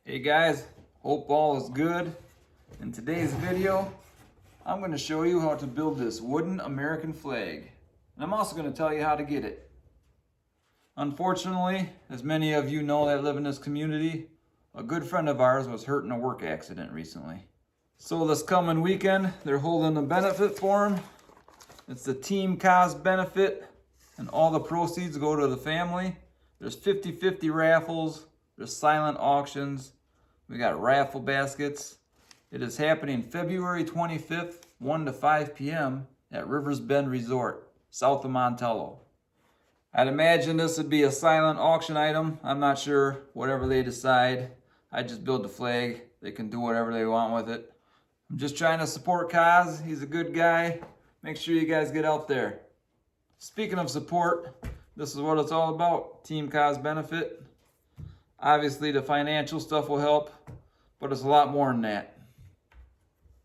Hey guys, hope all is good. In today's video, I'm going to show you how to build this wooden American flag. And I'm also going to tell you how to get it. Unfortunately, as many of you know that live in this community, a good friend of ours was hurt in a work accident recently. So this coming weekend, they're holding a benefit for him. It's the Team Cause benefit, and all the proceeds go to the family. There's 50-50 raffles. There's silent auctions. We got raffle baskets. It is happening February 25th, 1 to 5 p.m. at Rivers Bend Resort, south of Montello. I'd imagine this would be a silent auction item. I'm not sure, whatever they decide. I just build the flag. They can do whatever they want with it. I'm just trying to support Kaz. He's a good guy. Make sure you guys get out there. Speaking of support, this is what it's all about. Team Kaz benefit. Obviously the financial stuff will help, but it's a lot more than that.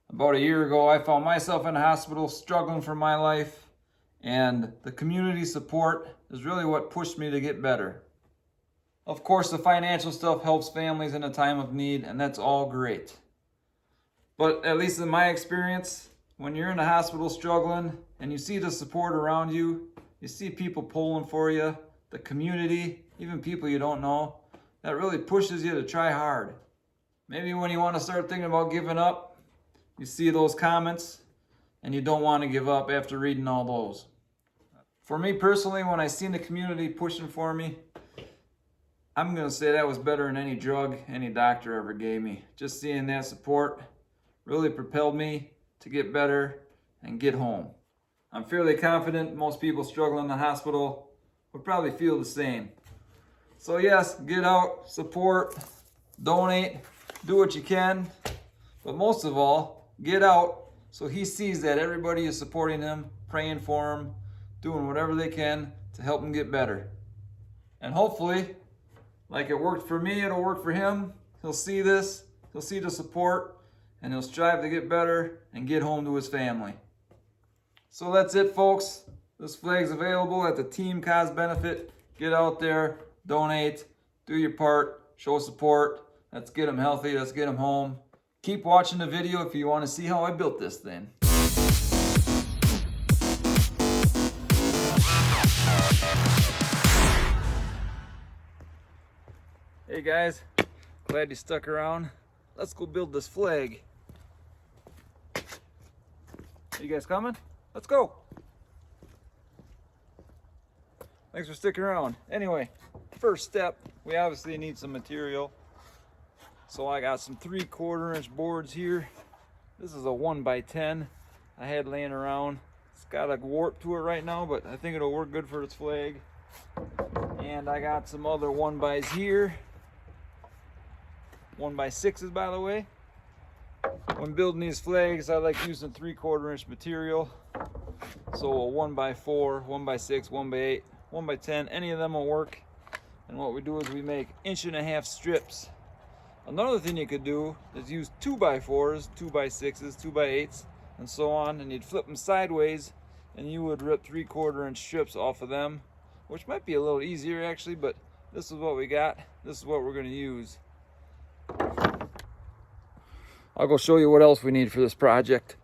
About a year ago, I found myself in a hospital struggling for my life, and the community support is really what pushed me to get better. Of course, the financial stuff helps families in a time of need, and that's all great. But at least in my experience, when you're in a hospital struggling and you see the support around you, you see people pulling for you, the community, even people you don't know, that really pushes you to try hard. Maybe when you want to start thinking about giving up, you see those comments and you don't want to give up after reading all those. For me personally, when I seen the community pushing for me, I'm going to say that was better than any drug any doctor ever gave me. Just seeing that support really propelled me to get better and get home. I'm fairly confident most people struggling in the hospital would probably feel the same. So yes, get out, support, donate, do what you can, but most of all, get out so he sees that everybody is supporting him, praying for him, doing whatever they can to help him get better. And hopefully, like it worked for me, it'll work for him. He'll see this, he'll see the support, and he'll strive to get better and get home to his family. So that's it, folks. This flag's available at the Team Cause benefit. Get out there, donate, do your part, show support. Let's get him healthy, let's get him home. Keep watching the video if you want to see how I built this thing. Hey guys, glad you stuck around. Let's go build this flag. You guys coming? Let's go. Thanks for sticking around. Anyway, first step, we obviously need some material. So I got some 3/4 inch boards here. This is a 1x10 I had laying around. It's got a warp to it right now, but I think it'll work good for its flag. And I got some other 1xs here. 1x6s, by the way. When building these flags, I like using 3/4 inch material. So a 1x4, 1x6, 1x8, 1x10, any of them will work. And what we do is we make 1.5 inch strips. Another thing you could do is use 2x4s, 2x6s, 2x8s, and so on, and you'd flip them sideways, and you would rip 3/4 inch strips off of them, which might be a little easier actually, but this is what we got. This is what we're going to use. I'll go show you what else we need for this project.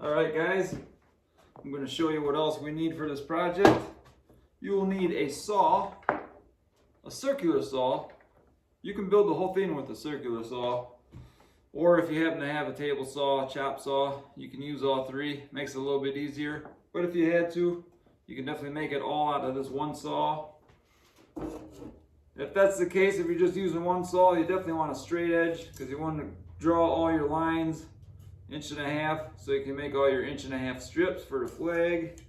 Alright guys, I'm going to show you what else we need for this project. You will need a saw, a circular saw. You can build the whole thing with a circular saw, or if you happen to have a table saw, a chop saw, you can use all three. Makes it a little bit easier, but if you had to, you can definitely make it all out of this one saw. If that's the case, if you're just using one saw, you definitely want a straight edge because you want to draw all your lines 1.5 inches so you can make all your 1.5 inch strips for the flag.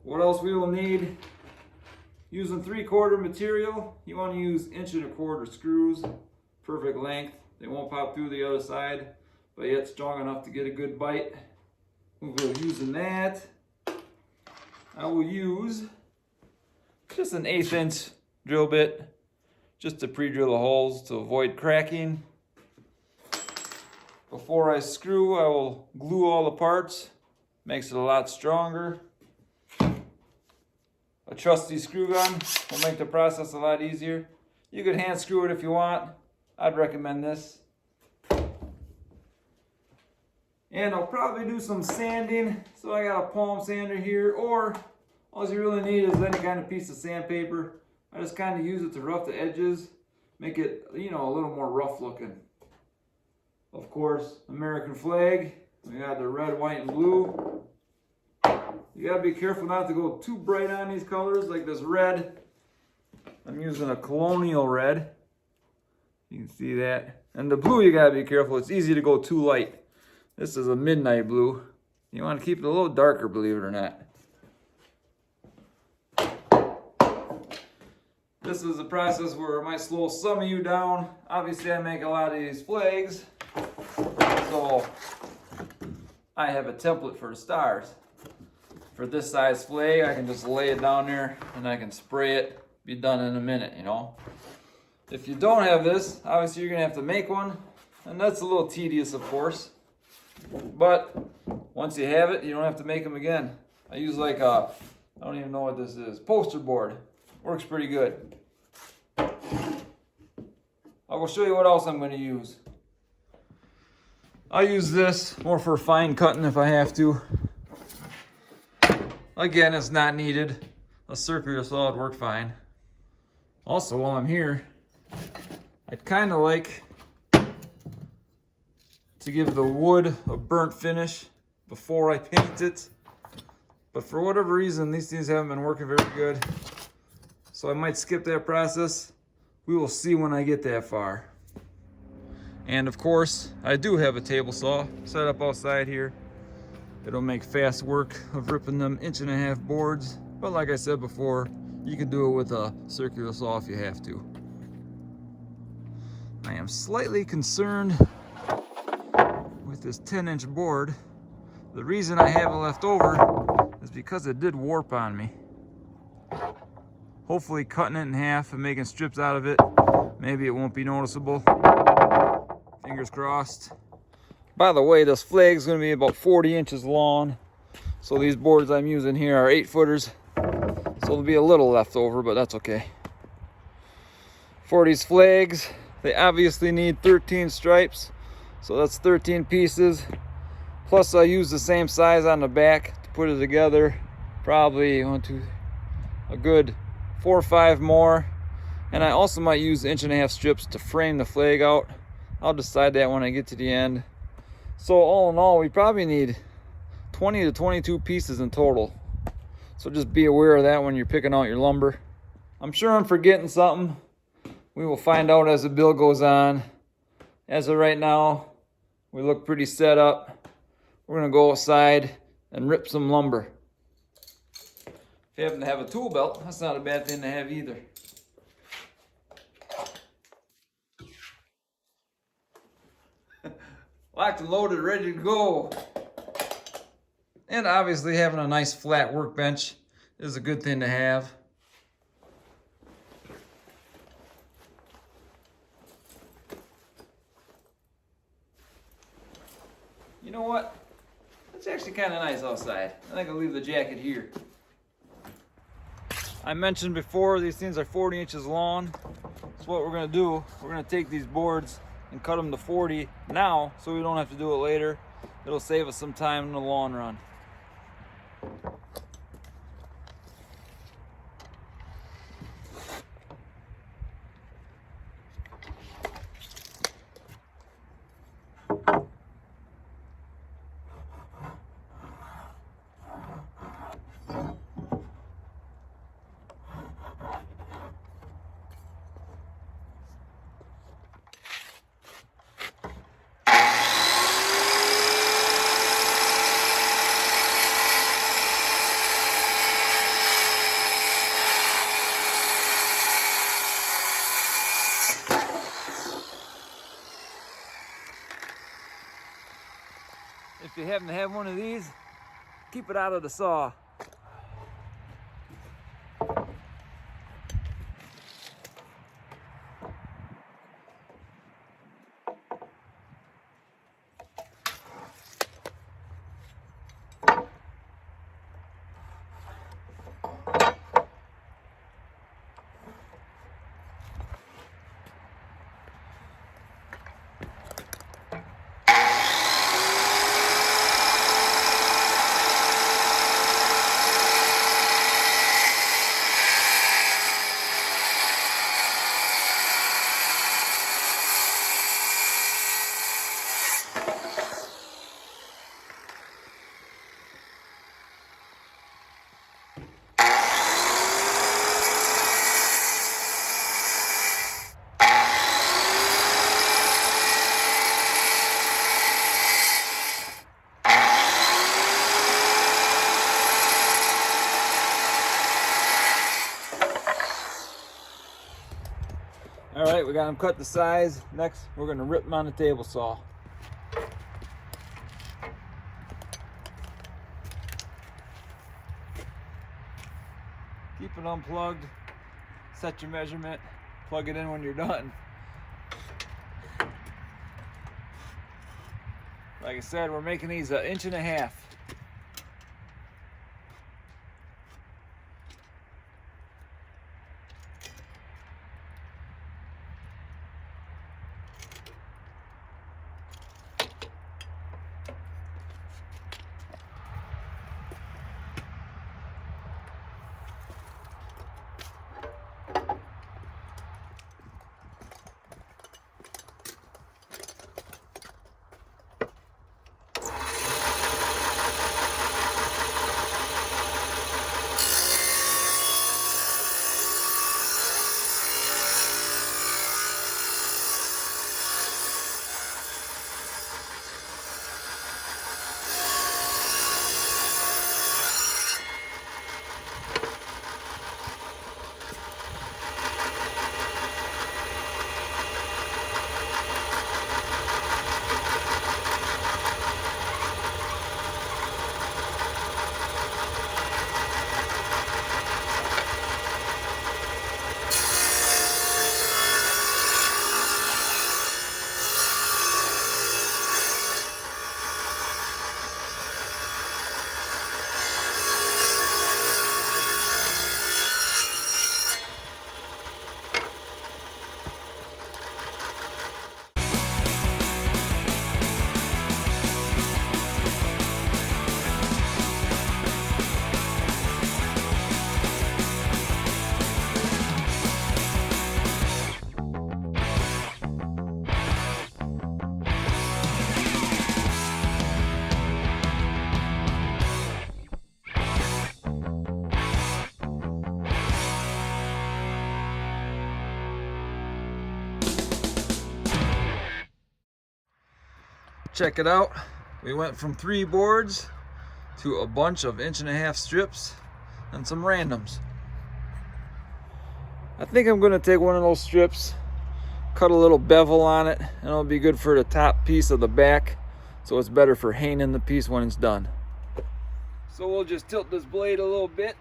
What else we will need? Using 3/4 material, you want to use 1.25 inch screws, perfect length. They won't pop through the other side, but yet strong enough to get a good bite. We'll be using that. I will use just an 1/8 inch drill bit just to pre-drill the holes to avoid cracking. Before I screw, I will glue all the parts. Makes it a lot stronger. A trusty screw gun will make the process a lot easier. You could hand screw it if you want. I'd recommend this. And I'll probably do some sanding. So I got a palm sander here, or all you really need is any kind of piece of sandpaper. I just kind of use it to rough the edges, make it, you know, a little more rough looking. Of course, American flag. We got the red, white, and blue. You gotta be careful not to go too bright on these colors, like this red. I'm using a colonial red. You can see that. And the blue, you gotta be careful. It's easy to go too light. This is a midnight blue. You want to keep it a little darker, believe it or not. This is a process where it might slow some of you down. Obviously, I make a lot of these flags, so I have a template for the stars. For this size flag, I can just lay it down there and I can spray it, be done in a minute, you know. If you don't have this, obviously you're gonna have to make one, and that's a little tedious, of course. But once you have it, you don't have to make them again. I use like a, I don't even know what this is, poster board. Works pretty good. I will show you what else I'm going to use. I'll use this more for fine cutting if I have to. Again, it's not needed. A circular saw would work fine. Also, while I'm here, I'd kind of like to give the wood a burnt finish before I paint it. But for whatever reason, these things haven't been working very good. So I might skip that process. We will see when I get that far. And of course, I do have a table saw set up outside here. It'll make fast work of ripping them 1.5-inch boards. But like I said before, you can do it with a circular saw if you have to. I am slightly concerned with this 10-inch board. The reason I have it left over is because it did warp on me. Hopefully cutting it in half and making strips out of it, maybe it won't be noticeable. Fingers crossed. By the way, this flag is going to be about 40 inches long. So these boards I'm using here are 8-footers. So there'll be a little left over, but that's okay. For these flags, they obviously need 13 stripes. So that's 13 pieces. Plus I use the same size on the back to put it together. Probably a good 4 or 5 more. And I also might use 1.5-inch strips to frame the flag out. I'll decide that when I get to the end. So all in all, we probably need 20 to 22 pieces in total. So just be aware of that when you're picking out your lumber. I'm sure I'm forgetting something. We will find out as the build goes on. As of right now, we look pretty set up. We're gonna go outside and rip some lumber. If you happen to have a tool belt, that's not a bad thing to have either. Locked and loaded, ready to go. And obviously having a nice flat workbench is a good thing to have. You know what? It's actually kind of nice outside. I think I'll leave the jacket here. I mentioned before, these things are 40 inches long. So what we're gonna do, we're gonna take these boards and cut them to 40 now, so we don't have to do it later. It'll save us some time in the long run. If you happen to have one of these, keep it out of the saw. All right, we got them cut to size. Next, we're gonna rip them on the table saw. Keep it unplugged, set your measurement, plug it in when you're done. Like I said, we're making these 1.5 inches. Check it out. We went from 3 boards to a bunch of 1.5 inch strips and some randoms. I think I'm gonna take one of those strips, cut a little bevel on it, and it'll be good for the top piece of the back, so it's better for hanging the piece when it's done. So we'll just tilt this blade a little bit.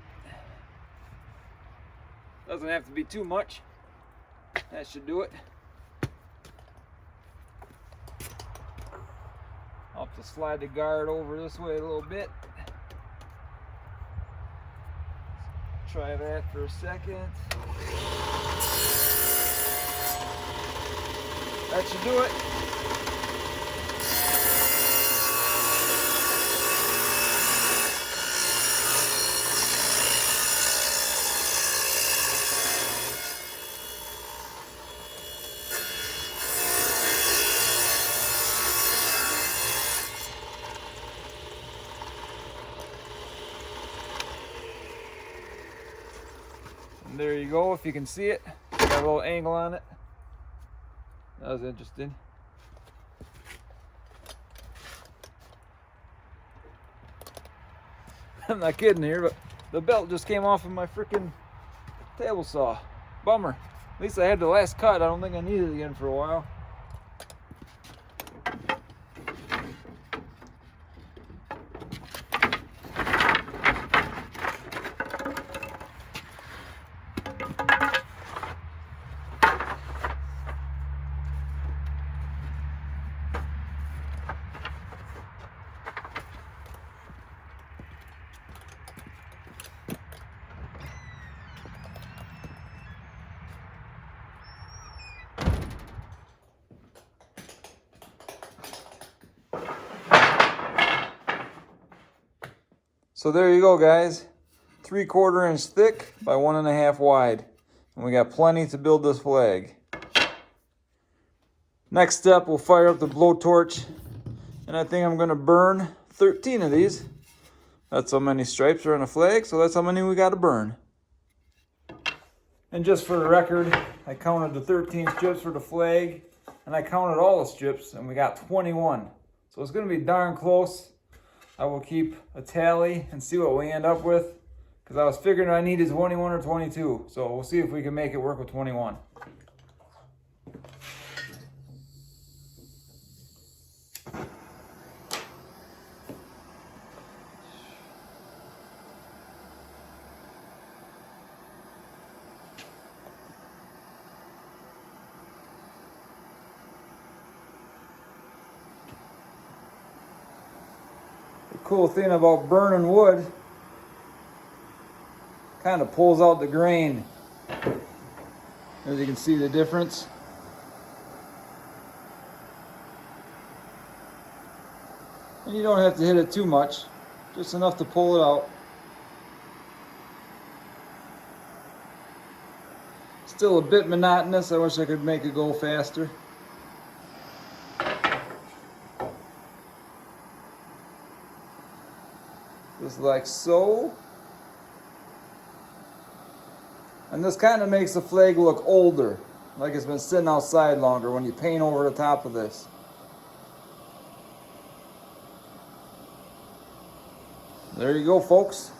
Doesn't have to be too much. That should do it. I'll have to slide the guard over this way a little bit. Try that for a second. That should do it. And there you go, if you can see it. Got a little angle on it. That was interesting. I'm not kidding here, but the belt just came off of my freaking table saw. Bummer. At least I had the last cut. I don't think I need it again for a while. So there you go, guys. 3/4 inch thick by 1.5 wide. And we got plenty to build this flag. Next step, we'll fire up the blowtorch. And I think I'm gonna burn 13 of these. That's how many stripes are on a flag, so that's how many we gotta burn. And just for the record, I counted the 13 strips for the flag, and I counted all the strips, and we got 21. So it's gonna be darn close. I will keep a tally and see what we end up with, because I was figuring I needed 21 or 22. So we'll see if we can make it work with 21. Cool thing about burning wood, kind of pulls out the grain. As you can see the difference. And you don't have to hit it too much, just enough to pull it out. Still a bit monotonous. I wish I could make it go faster. Just like so. And this kind of makes the flag look older, like it's been sitting outside longer when you paint over the top of this. There you go, folks.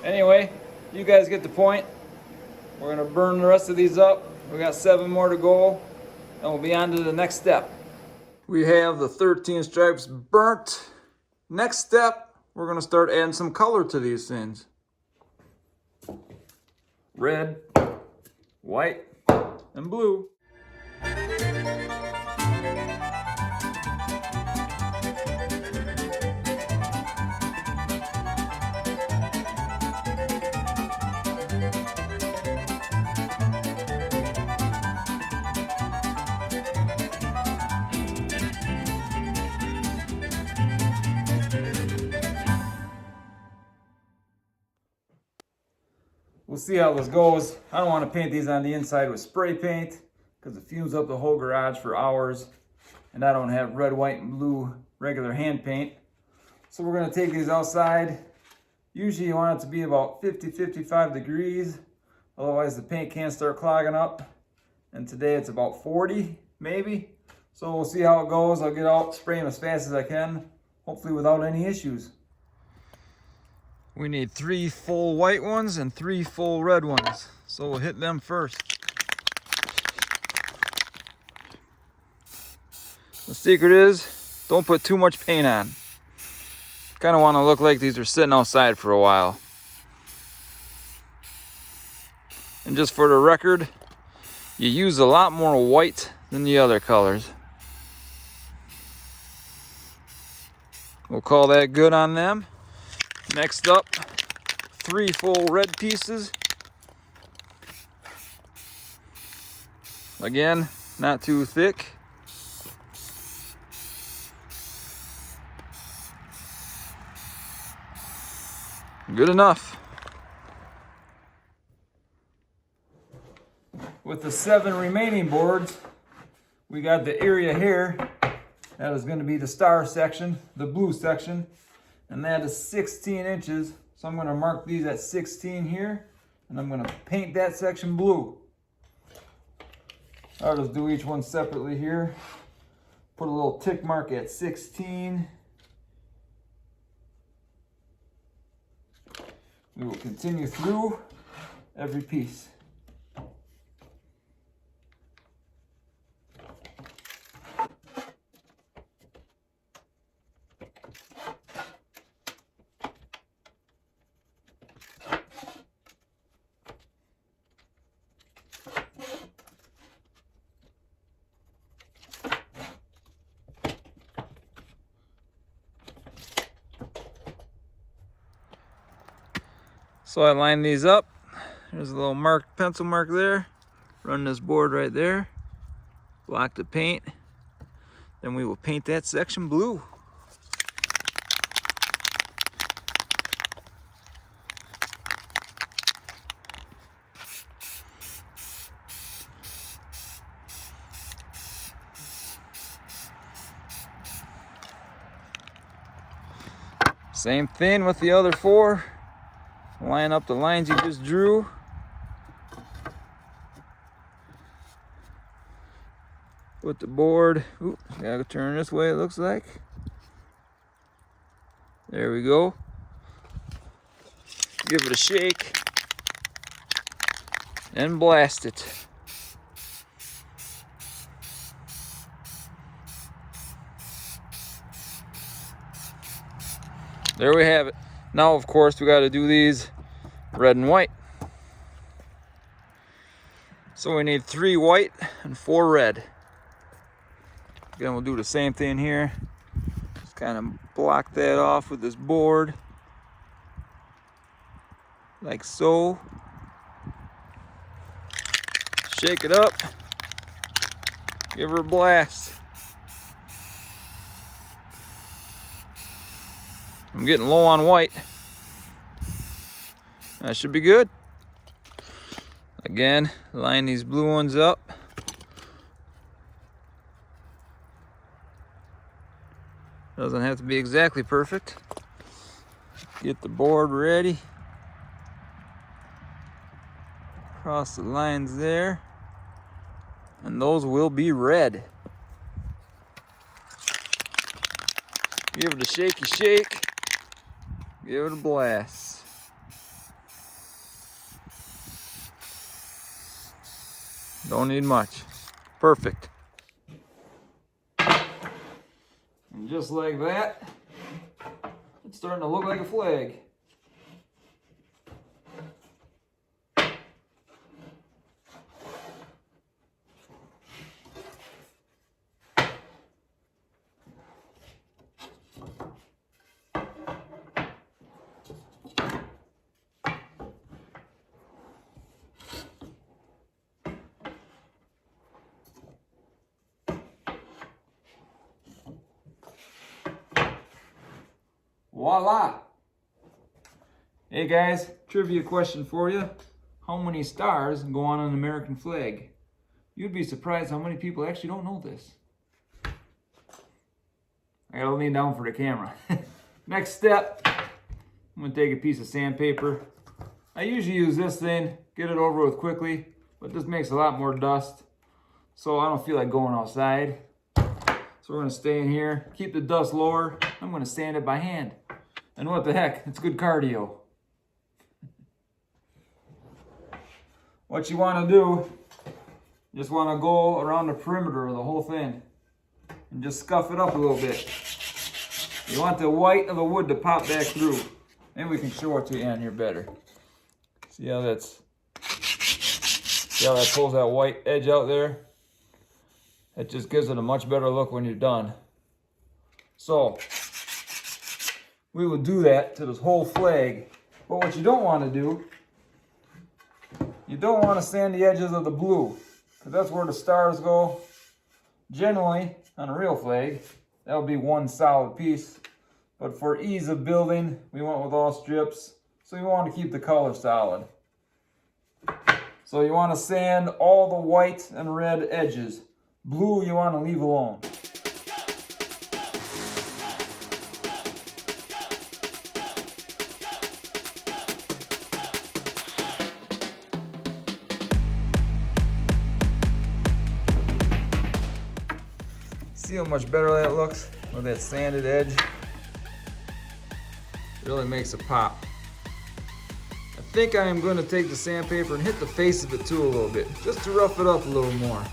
Anyway, you guys get the point. We're gonna burn the rest of these up. We got 7 more to go, and we'll be on to the next step. We have the 13 stripes burnt. Next step, we're gonna start adding some color to these things. Red, white, and blue. We'll see how this goes. I don't want to paint these on the inside with spray paint because it fumes up the whole garage for hours. And I don't have red, white, and blue regular hand paint. So we're going to take these outside. Usually you want it to be about 50-55 degrees. Otherwise the paint can start clogging up. And today it's about 40 maybe. So we'll see how it goes. I'll get out, spray them as fast as I can. Hopefully without any issues. We need 3 full white ones and 3 full red ones. So we'll hit them first. The secret is, don't put too much paint on. Kind of want to look like these are sitting outside for a while. And just for the record, you use a lot more white than the other colors. We'll call that good on them. Next up, 3 full red pieces. Again, not too thick. Good enough. With the 7 remaining boards, we got the area here. That is going to be the star section, the blue section. And that is 16 inches. So I'm going to mark these at 16 here. And I'm going to paint that section blue. I'll just do each one separately here. Put a little tick mark at 16. We will continue through every piece. So I line these up. There's a little mark, pencil mark there. Run this board right there. Block the paint. Then we will paint that section blue. Same thing with the other 4. Line up the lines you just drew. Put the board, gotta turn this way it looks like. There we go. Give it a shake and blast it. there we have it. Now, of course, we got to do these red and white. So we need 3 white and 4 red. Again, we'll do the same thing here. Just kind of block that off with this board, like so. Shake it up. Give her a blast. I'm getting low on white. That should be good. Again, line these blue ones up. Doesn't have to be exactly perfect. Get the board ready. Cross the lines there. And those will be red. Give it a shaky shake. Give it a blast. Don't need much. Perfect. And just like that, it's starting to look like a flag. Voila! Hey guys, trivia question for you. How many stars go on an American flag? You'd be surprised how many people actually don't know this. I gotta lean down for the camera. Next step, I'm gonna take a piece of sandpaper. I usually use this thing, get it over with quickly, but this makes a lot more dust, so I don't feel like going outside. So we're gonna stay in here, keep the dust lower. I'm gonna sand it by hand. And what the heck, it's good cardio. What you wanna do, you just wanna go around the perimeter of the whole thing and just scuff it up a little bit. You want the white of the wood to pop back through. And we can show it to you in here better. See how that pulls that white edge out there? It just gives it a much better look when you're done. So, we will do that to this whole flag. But what you don't want to do, you don't want to sand the edges of the blue, because that's where the stars go. Generally, on a real flag, that'll be one solid piece. But for ease of building, we went with all strips. So you want to keep the color solid. So you want to sand all the white and red edges. Blue you want to leave alone. See how much better that looks with that sanded edge? Really makes a pop. I think I am going to take the sandpaper and hit the face of it too a little bit, just to rough it up a little more.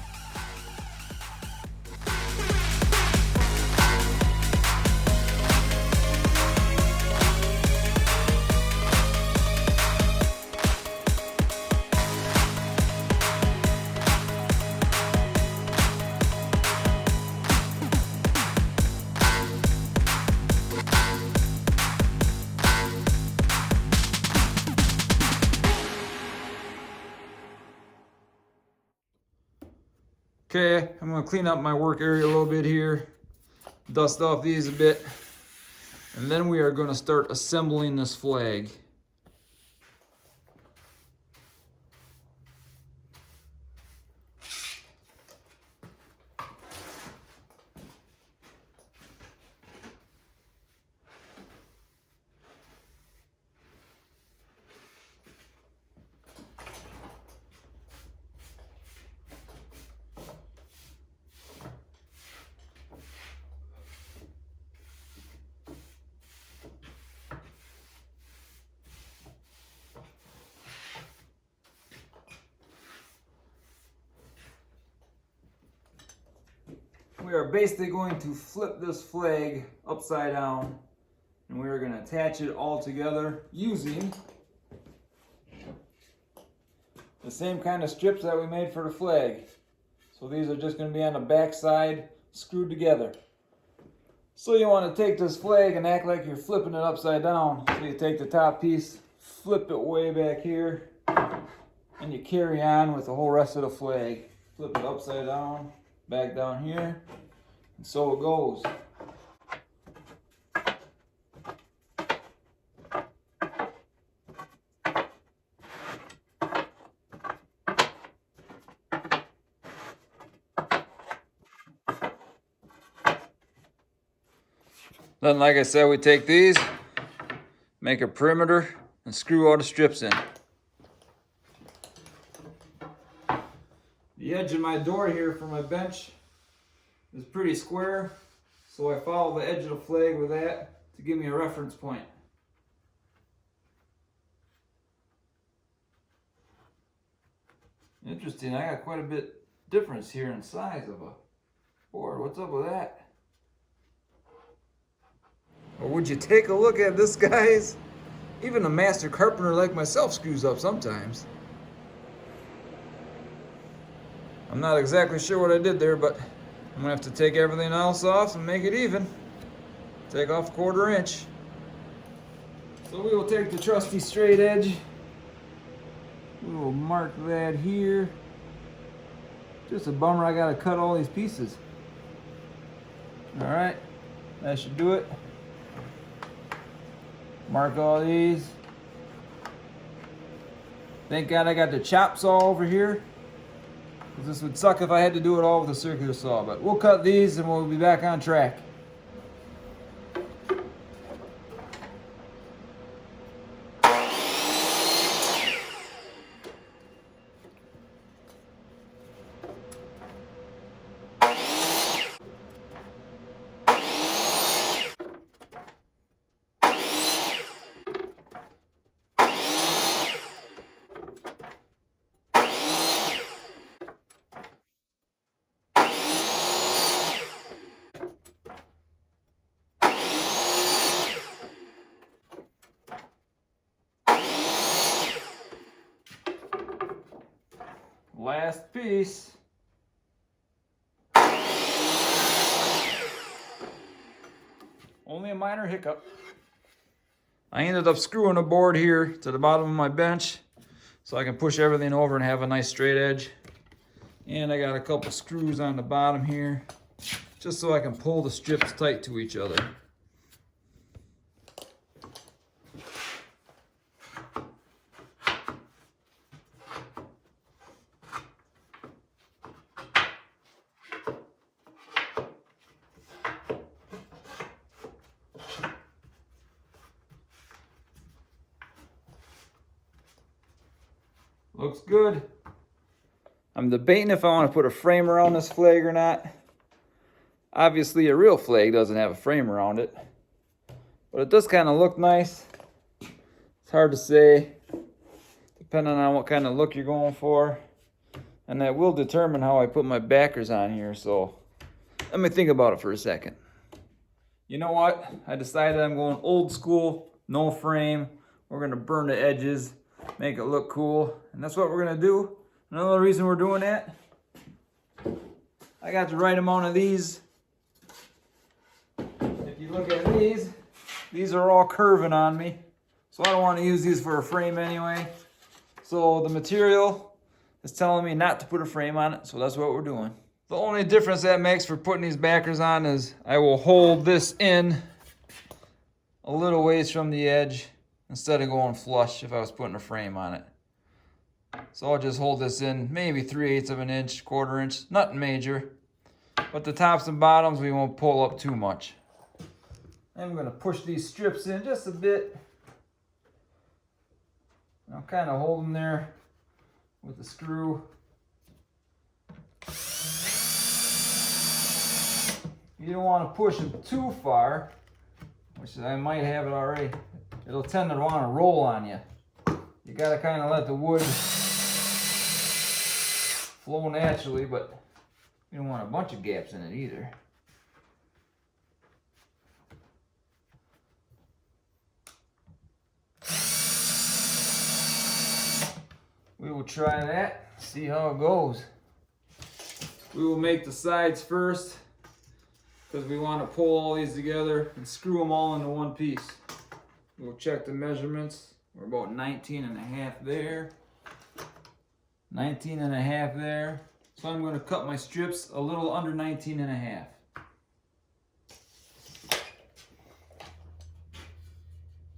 Okay, I'm going to clean up my work area a little bit here, dust off these a bit, and then we are going to start assembling this flag. We are basically going to flip this flag upside down, and and we're going to attach it all together using the same kind of strips that we made for the flag. So these are just going to be on the back side, screwed together. So you want to take this flag and act like you're flipping it upside down. So you take the top piece, flip it way back here, and you carry on with the whole rest of the flag. Flip it upside down, back down here, and so it goes. Then, like I said, we take these, make a perimeter, and screw all the strips in. The edge of my door here for my bench is pretty square, so I follow the edge of the flag with that to give me a reference point. Interesting, I got quite a bit difference here in size of a board. What's up with that? Or would you take a look at this, guys? Even a master carpenter like myself screws up sometimes. I'm not exactly sure what I did there, but I'm gonna have to take everything else off and make it even. Take off 1/4 inch. So we will take the trusty straight edge. We will mark that here. Just a bummer I gotta cut all these pieces. All right, that should do it. Mark all these. Thank God I got the chop saw over here, because this would suck if I had to do it all with a circular saw. But we'll cut these and we'll be back on track. Last piece. Only a minor hiccup. I ended up screwing a board here to the bottom of my bench so I can push everything over and have a nice straight edge. And I got a couple screws on the bottom here just so I can pull the strips tight to each other. Looks good. I'm debating if I want to put a frame around this flag or not. Obviously, a real flag doesn't have a frame around it, but it does kind of look nice. It's hard to say, depending on what kind of look you're going for, and that will determine how I put my backers on here. So let me think about it for a second. You know what? I decided I'm going old school, no frame. We're gonna burn the edges, make it look cool, and that's what we're gonna do. Another reason we're doing that, I got the right amount of these. If you look at these are all curving on me, so I don't want to use these for a frame anyway. So the material is telling me not to put a frame on it, so that's what we're doing. The only difference that makes for putting these backers on is I will hold this in a little ways from the edge instead of going flush if I was putting a frame on it. So I'll just hold this in maybe 3/8 of an inch, 1/4 inch, nothing major. But the tops and bottoms we won't pull up too much. I'm going to push these strips in just a bit. I'll kind of hold them there with the screw. You don't want to push them too far, which I might have it already. It'll tend to want to roll on you. You got to kind of let the wood flow naturally, but you don't want a bunch of gaps in it either. will try that, see how it goes. We will make the sides first because we want to pull all these together and screw them all into one piece. We'll check the measurements. We're about 19 and a half there. 19 and a half there. So I'm going to cut my strips a little under 19 and a half.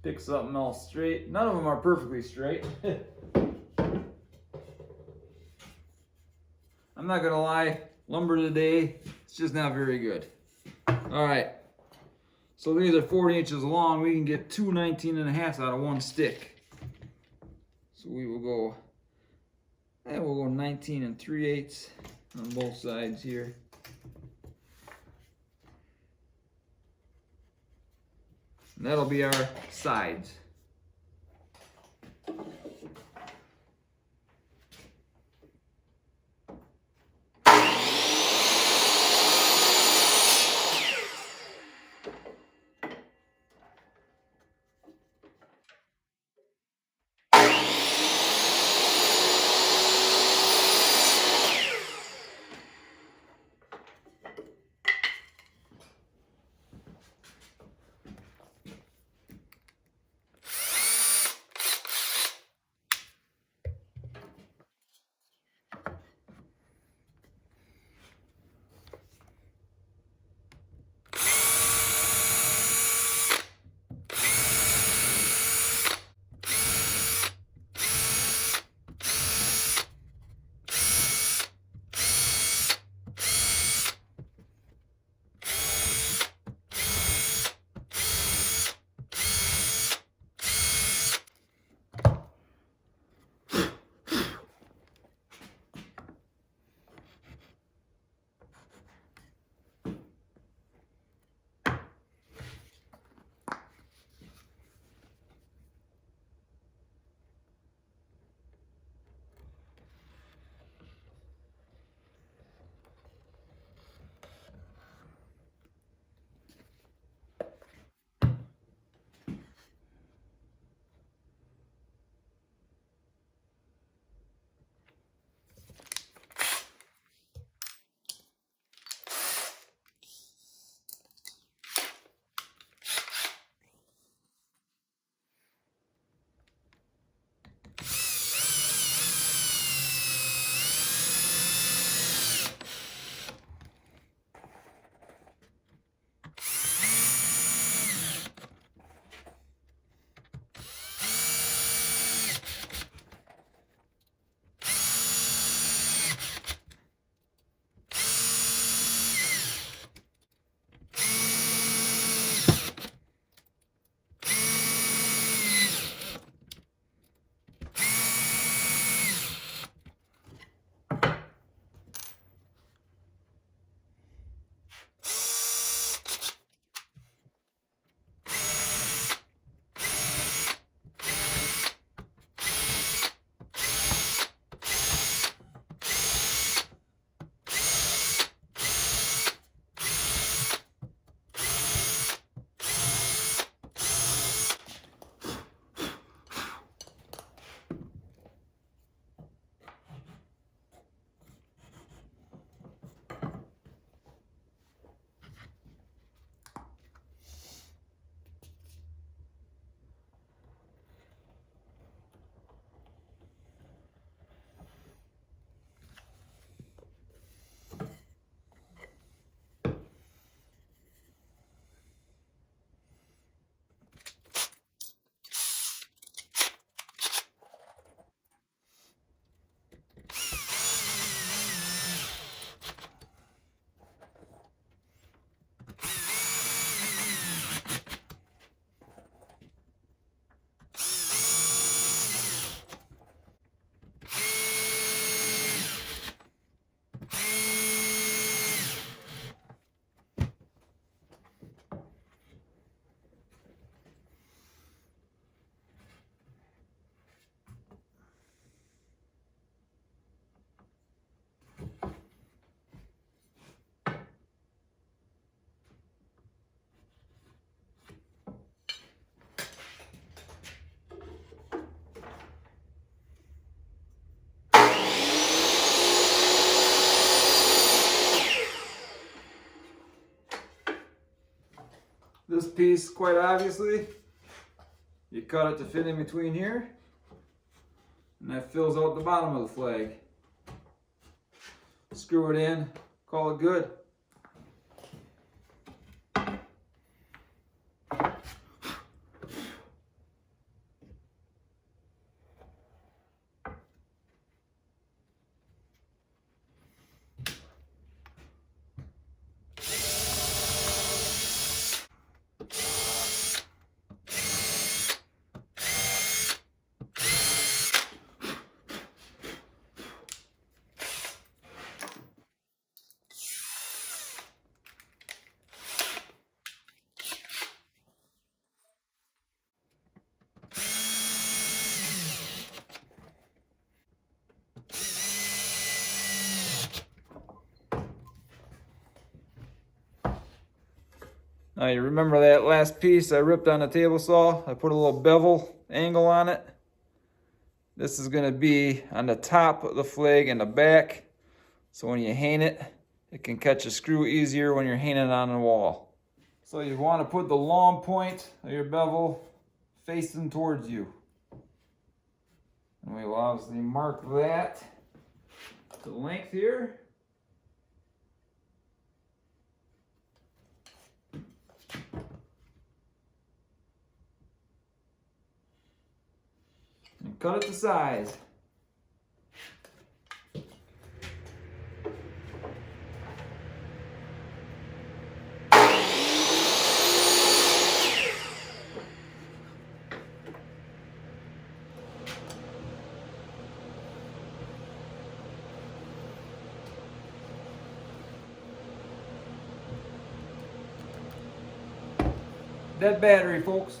Pick something else straight. None of them are perfectly straight. I'm not going to lie, lumber today, it's just not very good. All right. So these are 40 inches long. We can get two 19 and a half out of one stick. So we will go, we'll go 19 and 3/8 on both sides here. And that'll be our sides. piece, quite obviously. You cut it to fit in between here, and that fills out the bottom of the flag. Screw it in, call it good. Now you remember that last piece I ripped on the table saw? I put a little bevel angle on it. This is going to be on the top of the flag and the back. So when you hang it, it can catch a screw easier when you're hanging it on the wall. So you want to put the long point of your bevel facing towards you. And we will obviously mark that to length here. And cut it to size. Dead battery, folks.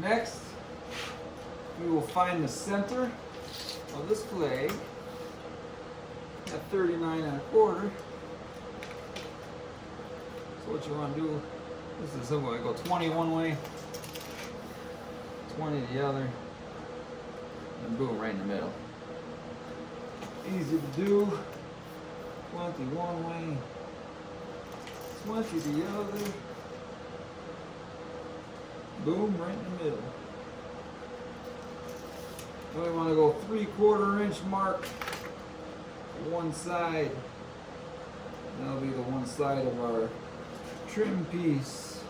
Next, we will find the center of this flag at 39.25. So what you want to do, this is simple. I go 20 one way, 20 the other, and boom, right in the middle. Easy to do. 20 one way, 20 the other. Boom, right in the middle. Then we want to go 3/4 inch mark one side. That'll be the one side of our trim piece.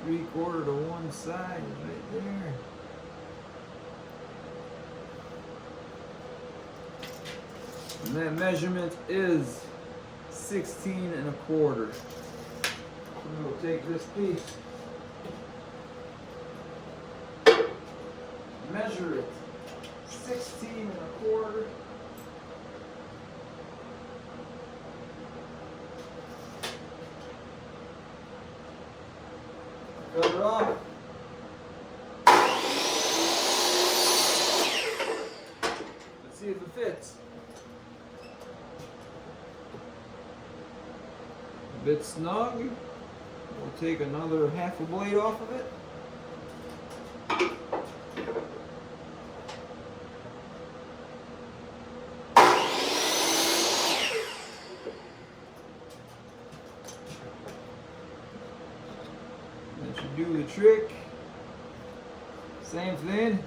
3/4 to one side right there. And that measurement is 16.25. And we'll take this piece, measure it, 16.25. Cut it off. Let's see if it fits. A bit snug. We'll take another half a blade off of it. trick. Same thing.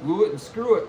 Glue it and screw it.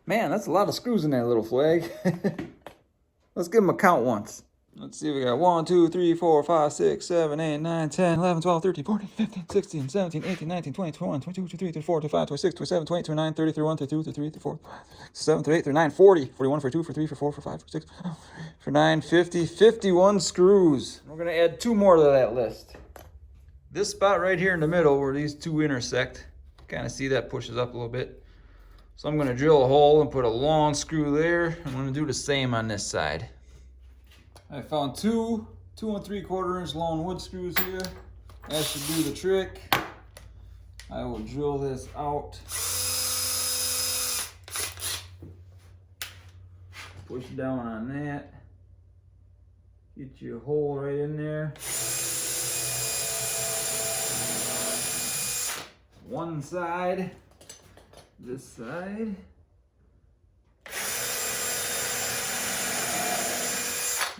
Man, that's a lot of screws in that little flag. Let's give them a count once. Let's see, we got 1, 2, 3, 4, 5, 6, 7, 8, 9, 10, 11, 12, 13, 14, 15, 16, 17, 18, 19, 20, 21, 22, 23, 24, 25, 26, 27, 28, 29, 30, 31, 32, 33, 34, 37, 38, 39, 40, 41, 42, 43, 44, 45, 46, 49, 50, 51 screws. We're gonna add 2 more to that list. This spot right here in the middle where these 2 intersect, kind of see that pushes up a little bit. So I'm gonna drill a hole and put a long screw there. I'm gonna do the same on this side. I found 2 2 3/4 inch long wood screws here. That should do the trick. I will drill this out. Push down on that. Get you a hole right in there. One side. This side.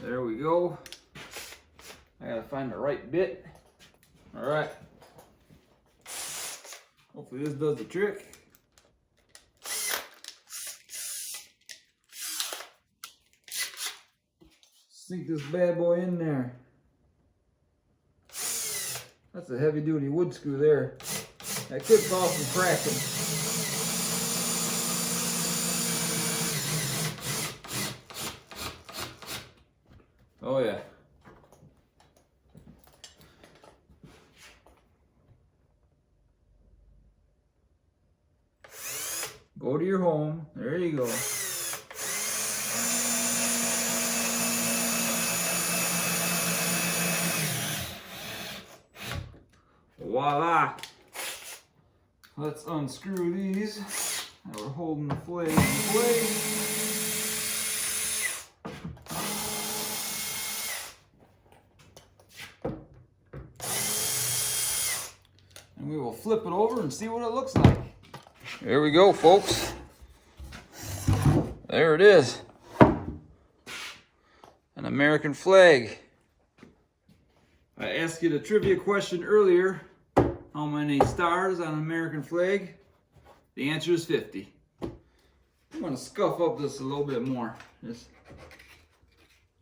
There we go. I gotta find the right bit. All right. Hopefully this does the trick. Sink this bad boy in there. That's a heavy duty wood screw there. That could cause some cracking. Oh yeah. Go to your home. There you go. Voila. Let's unscrew these. Now we're holding the flag in place. And we will flip it over and see what it looks like. There we go, folks. There it is. An American flag. I asked you the trivia question earlier. How many stars on an American flag? The answer is 50. I'm going to scuff up this a little bit more. Just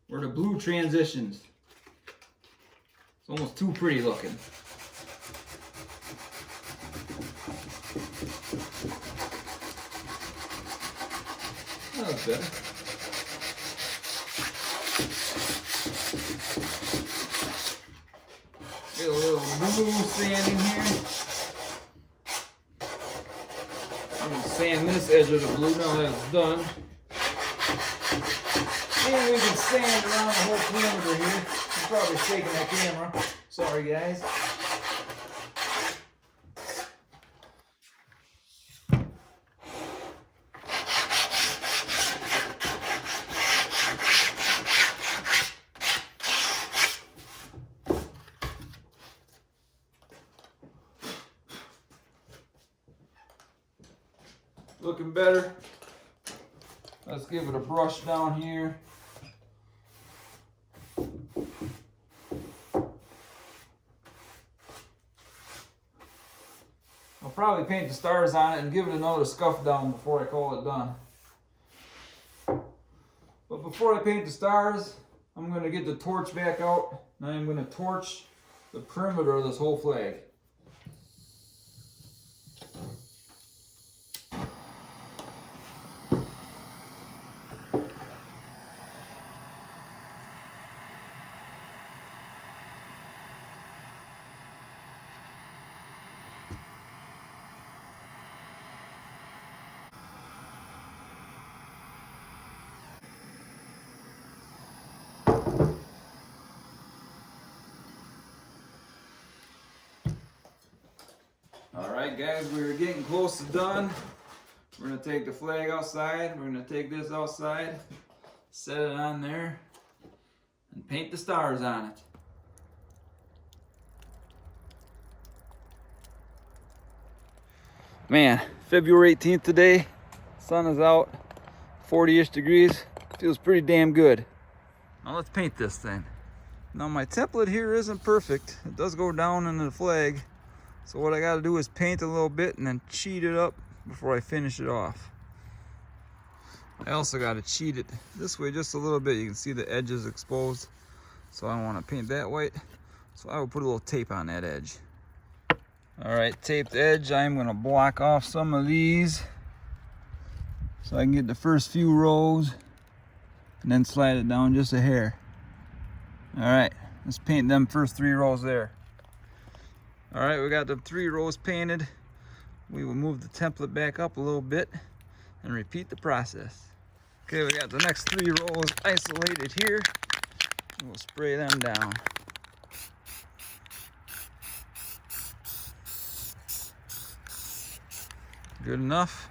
where the blue transitions. It's almost too pretty looking. That's better. Get a little blue sand in here. I'm going to sand this edge of the blue now that it's done. And we can sand around the whole perimeter here. I'm probably shaking that camera. Sorry, guys. Looking better. Let's give it a brush down here. I'll probably paint the stars on it and give it another scuff down before I call it done. But before I paint the stars, I'm going to get the torch back out. Now I'm going to torch the perimeter of this whole flag. All right, guys, we're getting close to done. We're gonna take the flag outside. We're gonna take this outside, set it on there, and paint the stars on it. Man, February 18th today. Sun is out, 40-ish degrees. Feels pretty damn good. Now let's paint this thing. Now my template here isn't perfect. It does go down into the flag. So what I gotta do is paint a little bit and then cheat it up before I finish it off. I also gotta cheat it this way just a little bit. You can see the edges exposed. So I don't wanna paint that white. So I will put a little tape on that edge. All right, taped edge, I'm gonna block off some of these so I can get the first few rows and then slide it down just a hair. All right, let's paint them first 3 rows there. All right, we got the 3 rows painted. We will move the template back up a little bit and repeat the process. Okay, we got the next 3 rows isolated here. We'll spray them down. Good enough.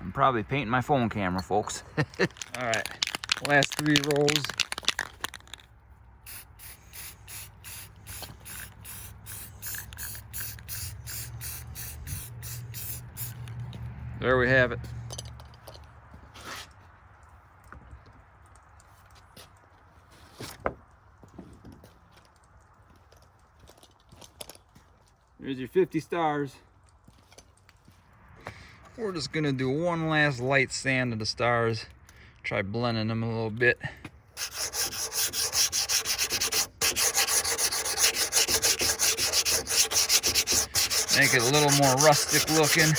I'm probably painting my phone camera, folks. All right, last 3 rows. There we have it. There's your 50 stars. We're just gonna do one last light sand of the stars. Try blending them a little bit. Make it a little more rustic looking.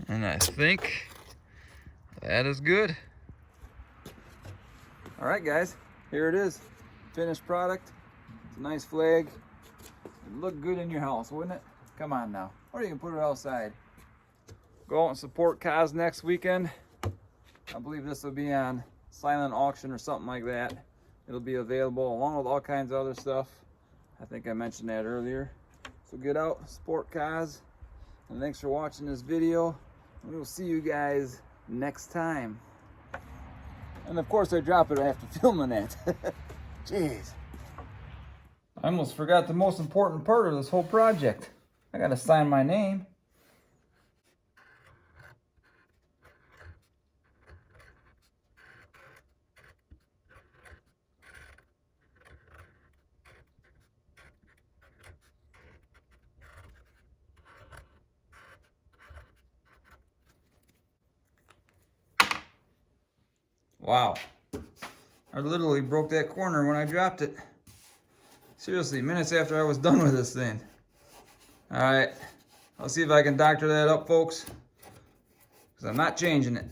And I think that is good. All right, guys, here it is. Finished product. It's a nice flag. It'd look good in your house, wouldn't it? Come on now. Or you can put it outside. Go out and support Kaz next weekend. I believe this will be on silent auction or something like that. It'll be available along with all kinds of other stuff. I think I mentioned that earlier. So get out, support Kaz. And thanks for watching this video. We will see you guys next time. And of course I drop it after filming that. Jeez. I almost forgot the most important part of this whole project. I gotta sign my name. Wow. I literally broke that corner when I dropped it. Seriously, minutes after I was done with this thing. All right, I'll see if I can doctor that up, folks, because I'm not changing it.